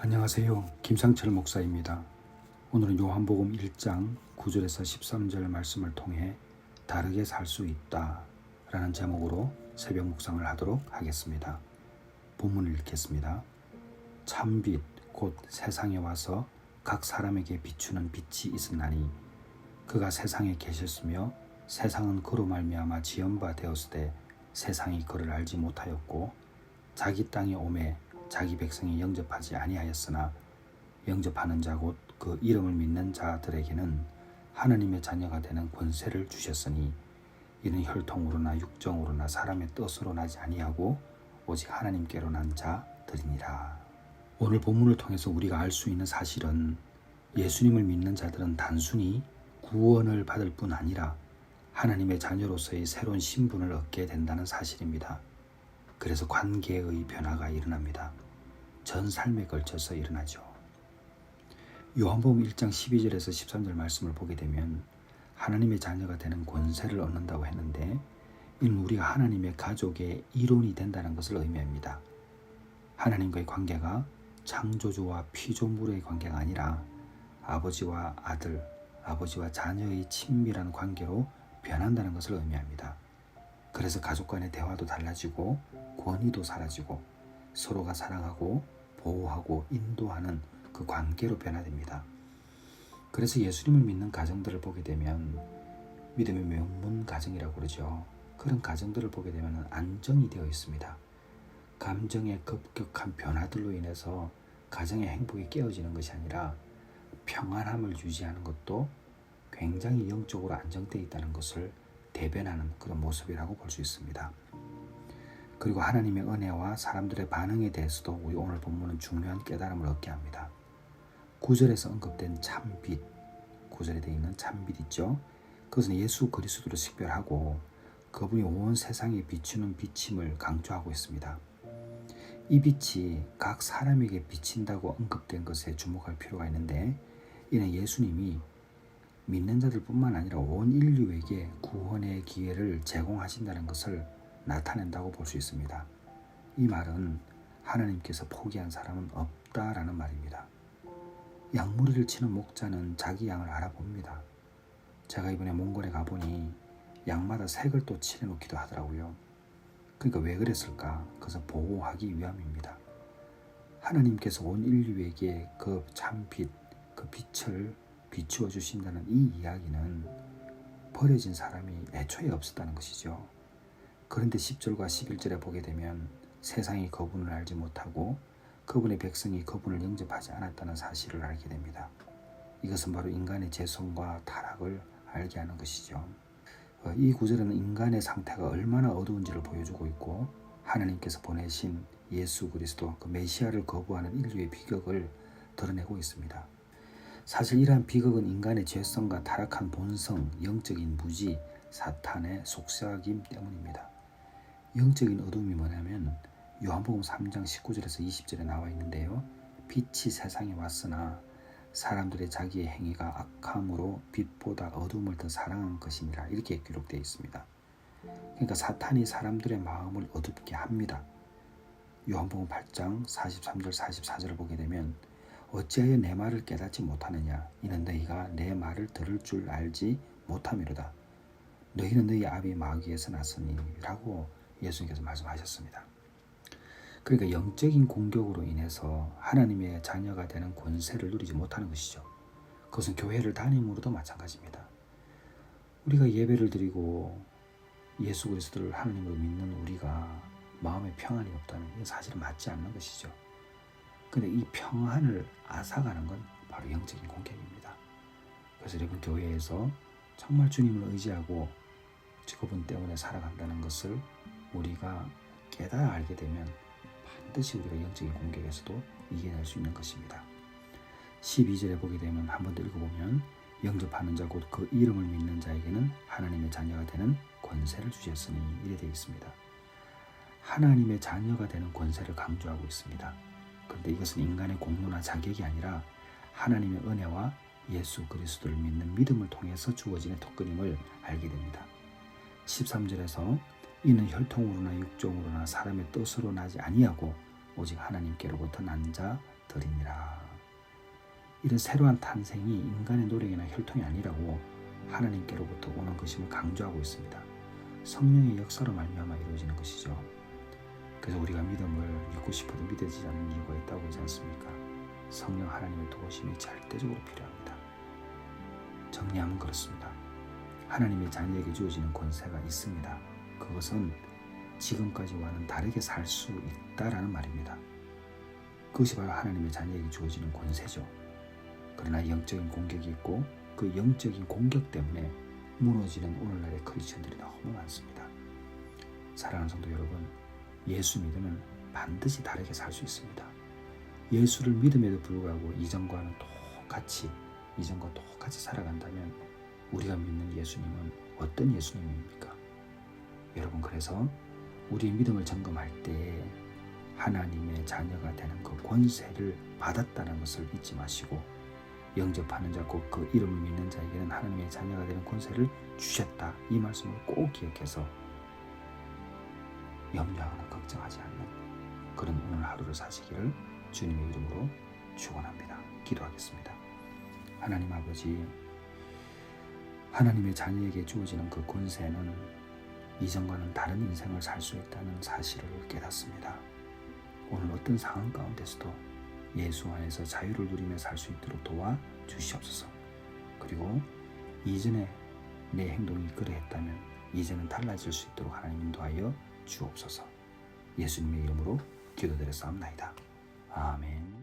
안녕하세요. 김상철 목사입니다. 오늘은 요한복음 1장 9절에서 13절 말씀을 통해 다르게 살 수 있다 라는 제목으로 새벽 묵상을 하도록 하겠습니다. 본문을 읽겠습니다. 참빛 곧 세상에 와서 각 사람에게 비추는 빛이 있으나니 그가 세상에 계셨으며 세상은 그로 말미암아 지은 바 되었으되 세상이 그를 알지 못하였고 자기 땅에 오매 자기 백성이 영접하지 아니하였으나 영접하는 자 곧 그 이름을 믿는 자들에게는 하나님의 자녀가 되는 권세를 주셨으니 이는 혈통으로나 육정으로나 사람의 뜻으로 나지 아니하고 오직 하나님께로 난 자들이니라. 오늘 본문을 통해서 우리가 알 수 있는 사실은 예수님을 믿는 자들은 단순히 구원을 받을 뿐 아니라 하나님의 자녀로서의 새로운 신분을 얻게 된다는 사실입니다. 그래서 관계의 변화가 일어납니다. 전 삶에 걸쳐서 일어나죠. 요한복음 1장 12절에서 13절 말씀을 보게 되면 하나님의 자녀가 되는 권세를 얻는다고 했는데 이는 우리가 하나님의 가족의 일원이 된다는 것을 의미합니다. 하나님과의 관계가 창조주와 피조물의 관계가 아니라 아버지와 아들, 아버지와 자녀의 친밀한 관계로 변한다는 것을 의미합니다. 그래서 가족 간의 대화도 달라지고 권위도 사라지고 서로가 사랑하고 보호하고 인도하는 그 관계로 변화됩니다. 그래서 예수님을 믿는 가정들을 보게 되면 믿음의 명문 가정이라고 그러죠. 그런 가정들을 보게 되면 안정이 되어 있습니다. 감정의 급격한 변화들로 인해서 가정의 행복이 깨어지는 것이 아니라 평안함을 유지하는 것도 굉장히 영적으로 안정되어 있다는 것을 대변하는 그런 모습이라고 볼 수 있습니다. 그리고 하나님의 은혜와 사람들의 반응에 대해서도 우리 오늘 본문은 중요한 깨달음을 얻게 합니다. 9절에서 언급된 참빛, 9절에 되어 있는 참빛 있죠. 그것은 예수 그리스도를 식별하고 그분이 온 세상에 비추는 빛임을 강조하고 있습니다. 이 빛이 각 사람에게 비친다고 언급된 것에 주목할 필요가 있는데 이는 예수님이 믿는 자들 뿐만 아니라 온 인류에게 구원의 기회를 제공하신다는 것을 나타낸다고 볼 수 있습니다. 이 말은 하나님께서 포기한 사람은 없다라는 말입니다. 양무리를 치는 목자는 자기 양을 알아봅니다. 제가 이번에 몽골에 가보니 양마다 색을 또 칠해놓기도 하더라고요. 그러니까 왜 그랬을까? 그것은 보호하기 위함입니다. 하나님께서 온 인류에게 그 참빛, 그 빛을 비추어 주신다는 이 이야기는 버려진 사람이 애초에 없었다는 것이죠. 그런데 10절과 11절에 보게 되면 세상이 그분을 알지 못하고 그분의 백성이 그분을 영접하지 않았다는 사실을 알게 됩니다. 이것은 바로 인간의 죄성과 타락을 알게 하는 것이죠. 이 구절에는 인간의 상태가 얼마나 어두운지를 보여주고 있고 하나님께서 보내신 예수 그리스도 그 메시아를 거부하는 인류의 비극을 드러내고 있습니다. 사실 이러한 비극은 인간의 죄성과 타락한 본성, 영적인 무지, 사탄의 속삭임 때문입니다. 영적인 어둠이 뭐냐면 요한복음 3장 19절에서 20절에 나와 있는데요. 빛이 세상에 왔으나 사람들의 자기의 행위가 악함으로 빛보다 어둠을 더 사랑한 것이니라 이렇게 기록되어 있습니다. 그러니까 사탄이 사람들의 마음을 어둡게 합니다. 요한복음 8장 43절 44절을 보게 되면 어찌하여 내 말을 깨닫지 못하느냐 이는 너희가 내 말을 들을 줄 알지 못함이로다. 너희는 너희 아비 마귀에서 났으니 라고 예수님께서 말씀하셨습니다. 그러니까 영적인 공격으로 인해서 하나님의 자녀가 되는 권세를 누리지 못하는 것이죠. 그것은 교회를 다님으로도 마찬가지입니다. 우리가 예배를 드리고 예수 그리스도를 하나님으로 믿는 우리가 마음에 평안이 없다는 게 사실은 맞지 않는 것이죠. 그런데 이 평안을 앗아가는 건 바로 영적인 공격입니다. 그래서 여러분 교회에서 정말 주님을 의지하고 그분 때문에 살아간다는 것을 우리가 깨달아 알게 되면 반드시 우리가 영적인 공격에서도 이겨낼 수 있는 것입니다. 12절에 보게 되면 한 번 더 읽어보면 영접하는 자 곧 그 이름을 믿는 자에게는 하나님의 자녀가 되는 권세를 주셨으니 이래 되어 있습니다. 하나님의 자녀가 되는 권세를 강조하고 있습니다. 그런데 이것은 인간의 공로나 자격이 아니라 하나님의 은혜와 예수 그리스도를 믿는 믿음을 통해서 주어지는 특권임을 알게 됩니다. 13절에서 이는 혈통으로나 육종으로나 사람의 뜻으로 나지 아니하고 오직 하나님께로부터 난 드리니라. 이런 새로운 탄생이 인간의 노력이나 혈통이 아니라고 하나님께로부터 오는 것임을 강조하고 있습니다. 성령의 역사로 말미암아 이루어지는 것이죠. 그래서 우리가 믿음을 믿고 싶어도 믿어지지 않는 이유가 있다고 하지 않습니까? 성령 하나님의 도우심이 절대적으로 필요합니다. 정리하면 그렇습니다. 하나님의 자녀에게 주어지는 권세가 있습니다. 그것은 지금까지와는 다르게 살 수 있다라는 말입니다. 그것이 바로 하나님의 자녀에게 주어지는 권세죠. 그러나 영적인 공격이 있고 그 영적인 공격 때문에 무너지는 오늘날의 크리스천들이 너무 많습니다. 사랑하는 성도 여러분, 예수 믿으면 반드시 다르게 살 수 있습니다. 예수를 믿음에도 불구하고 이전과 똑같이 살아간다면 우리가 믿는 예수님은 어떤 예수님입니까? 여러분, 그래서 우리의 믿음을 점검할 때 하나님의 자녀가 되는 그 권세를 받았다는 것을 잊지 마시고, 영접하는 자 곧 그 이름을 믿는 자에게는 하나님의 자녀가 되는 권세를 주셨다, 이 말씀을 꼭 기억해서 염려하거나 걱정하지 않는 그런 오늘 하루를 사시기를 주님의 이름으로 축원합니다. 기도하겠습니다. 하나님 아버지, 하나님의 자녀에게 주어지는 그 권세는 이전과는 다른 인생을 살 수 있다는 사실을 깨닫습니다. 오늘 어떤 상황 가운데서도 예수 안에서 자유를 누리며 살 수 있도록 도와주시옵소서. 그리고 이전에 내 행동이 그러했다면 이제는 달라질 수 있도록 하나님 인도하여 주옵소서. 예수님의 이름으로 기도드렸사옵나이다. 아멘.